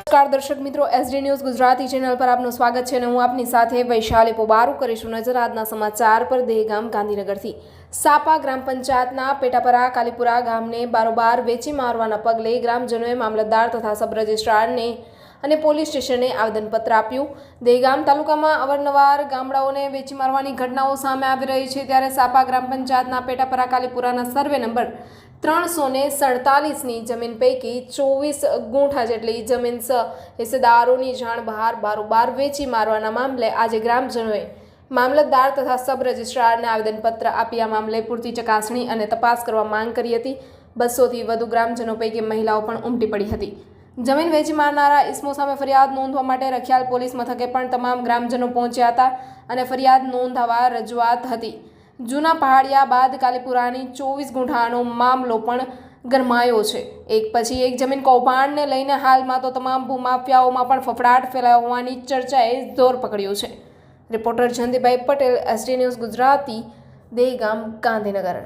નમસ્કાર દર્શક મિત્રો, એસડી ન્યૂઝ ગુજરાતી ચેનલ પર આપનું સ્વાગત છે અને હું આપની સાથે વૈશાલી પોબારુ કરીશું નજર આજના સમાચાર પર. દહેગામ ગાંધીનગરથી સાપા ગ્રામ પંચાયતના પેટાપરા કાલીપુરા ગામને બારોબાર વેચી મારવાના પગલે ગ્રામજનોએ મામલતદાર તથા સબ રજિસ્ટ્રારને અને પોલીસ સ્ટેશને આવેદનપત્ર આપ્યું. દહેગામ તાલુકામાં અવારનવાર ગામડાઓને વેચી મારવાની ઘટનાઓ સામે આવી રહી છે, ત્યારે સાપા ગ્રામ પંચાયતના પેટાપરા કાલીપુરાના સર્વે નંબર 347ની જમીન પૈકી 24 ગુંઠા જેટલી જમીન હિસ્સેદારોની જાણ બહાર બારોબાર વેચી મારવાના મામલે આજે ગ્રામજનોએ મામલતદાર તથા સબ રજિસ્ટ્રારને આવેદનપત્ર આપી આ મામલે પૂરતી ચકાસણી અને તપાસ કરવા માંગ કરી હતી. 200થી વધુ ગ્રામજનો પૈકી મહિલાઓ પણ ઉમટી પડી હતી. જમીન વેચી મારનારા ઇસમો સામે ફરિયાદ નોંધવા માટે રખિયાલ પોલીસ મથકે પણ તમામ ગ્રામજનો પહોંચ્યા હતા અને ફરિયાદ નોંધાવવા રજૂઆત હતી. જૂના પહાડિયા બાદ કાલીપુરાની 24 ગુંઠાનો મામલો પણ ગરમાયો છે. એક પછી એક જમીન કૌભાંડને લઈને હાલમાં તો તમામ ભૂમાફિયાઓમાં પણ ફફડાટ ફેલાયો હોવાની ચર્ચાએ જોર પકડ્યો છે. Reporter Jayantibhai Patel, SD news Gujarati, Dahegam, Gandhinagar.